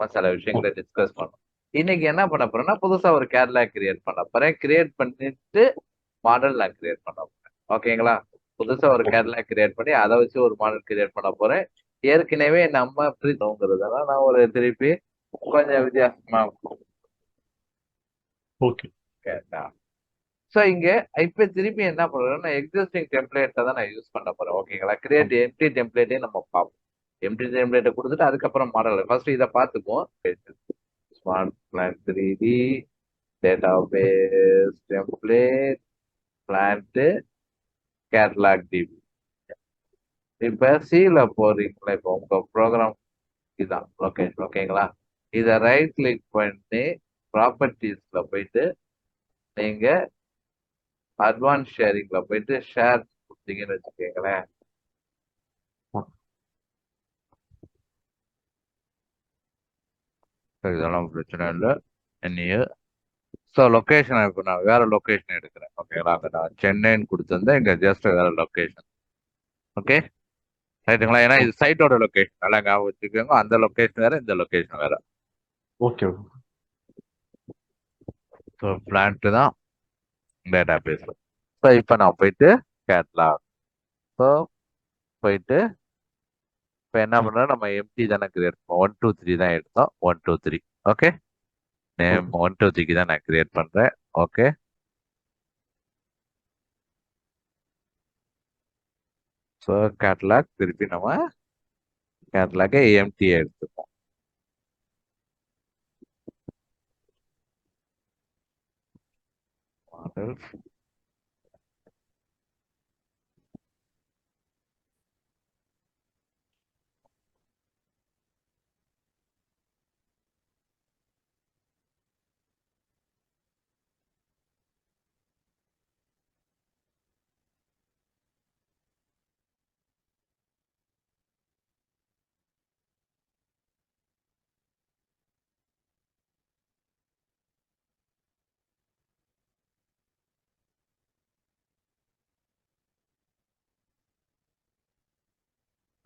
நம்ம சில விஷயங்களை டிஸ்கஸ் பண்ணோம். இன்னைக்கு என்ன பண்ண போறேன்னா புதுசா ஒரு கேட்லாக் கிரியேட் பண்ண போறேன். கிரியேட் பண்ணிட்டு மாடல் நான் கிரியேட் பண்ண போறேன். ஓகேங்களா? புதுசா ஒரு கேட்லாக் கிரியேட் பண்ணி அதை வச்சு ஒரு மாடல் கிரியேட் பண்ண போறேன். ஏற்கனவே நம்ம புரியுங்கிறதுனால நான் ஒரு திருப்பி கொஞ்சம் வித்தியாசமா கேட்டா. ஸோ இங்க இப்ப திருப்பி என்ன பண்றேன்னா எக்ஸிஸ்டிங் டெம்ப்ளேட்டை தான் நான் யூஸ் பண்ண போறேன். ஓகேங்களா? கிரியேட் எம்டி டெம்ப்ளேட்டே நம்ம பார்ப்போம். எம்டி டெம்ப்ளேட்டை கொடுத்துட்டு அதுக்கப்புறம் மாடல் ஃபர்ஸ்ட் இதை பார்த்துக்குவோம். SmartPlant 3D database template plant catalog DB. இப்ப சில போறீங்களா? இப்போ உங்க ப்ரோக்ராம் இதுதான் லொகேஷன். ஓகேங்களா? இதை ரைட் கிளிக் பண்ணி ப்ராப்பர்ட்டிஸ்ல போயிட்டு நீங்க அட்வான்ஸ் ஷேரிங்ல போயிட்டு ஷேர் கொடுத்தீங்கன்னு வச்சுக்கோங்களேன். இதெல்லாம் பிரச்சனை இல்லை. என்னைய ஸோ லொக்கேஷன் இப்போ நான் வேற லொக்கேஷன் எடுக்கிறேன். ஓகேங்களா? அங்கே நான் சென்னைன்னு கொடுத்துருந்தேன். இங்கே ஜஸ்ட் வேற லொக்கேஷன். ஓகே ரைட்டுங்களா? ஏன்னா இது சைட்டோட லொக்கேஷன் நல்லா ஞாபகம் வச்சுக்கோங்க. அந்த லொக்கேஷன் வேற, இந்த லொக்கேஷன் வேற. ஓகே. ஸோ பிளான்ட் தான் டேட்டா பேஸ். ஸோ இப்போ நான் போயிட்டு கேட்லாக். ஸோ போயிட்டு இப்போ என்ன பண்ணுறோம், நம்ம எம்டி தானே கிரியேட் பண்ணோம். 1 2 3 தான் எடுத்தோம். 1 2 3. ஓகே நேம் 1 2 3க்கு தான் நான் கிரியேட் பண்ணுறேன். ஓகே ஸோ கேட்லாக் திருப்பி நம்ம கேட்லாக் எம்டியை எடுத்துப்போம். Models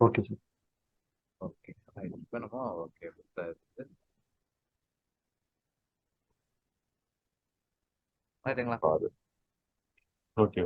okay sir. ஓகே இப்போ நம்ம ஓகே ரைட்டுங்களா? ஓகே.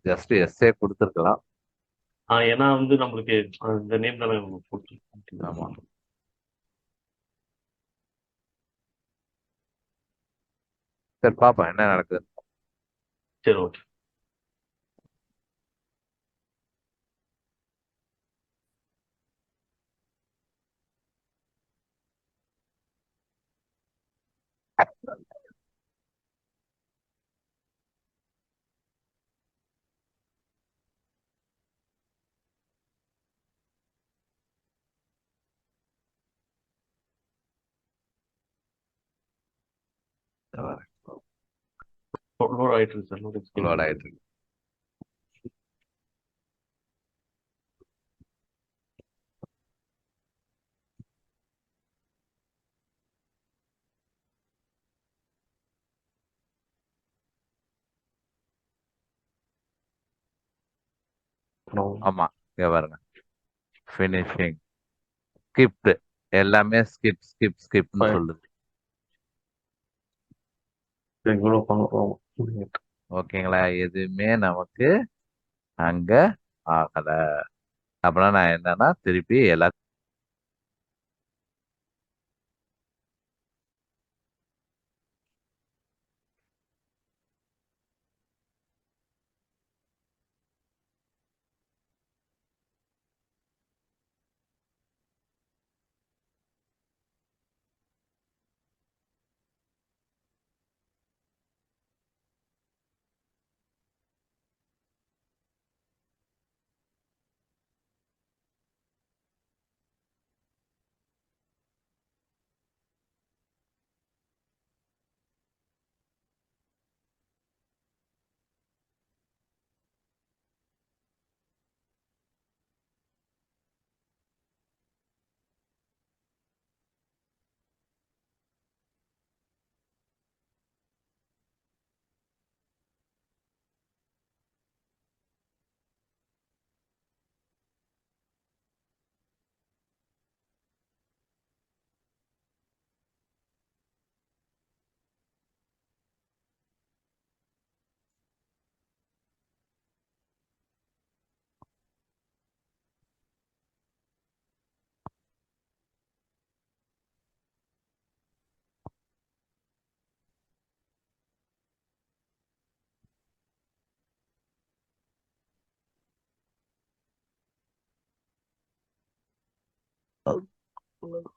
ஜஸ்ட் எஸ்ஏ கொடுத்துருக்கலாம். ஏன்னா வந்து நம்மளுக்கு இந்த நேம் தானே போட்டு. ஆமா சரி பாப்பா என்ன நடக்குது. சரி ஓகே. லோட் ஆயிட்டு இருக்கு சார். லோட் ஆயிட்டு இருக்கு. ஆமா இங்க பாருங்க ஃபினிஷிங் ஸ்கிப்ட் எல்லாமே ஸ்கிப் ஸ்கிப் ஸ்கிப்னு சொல்லுது. ஓகேங்களா? எதுவுமே நமக்கு அங்க ஆகல. அப்படின்னா நான் என்னன்னா திருப்பி எல்லா பண்ணுங்க.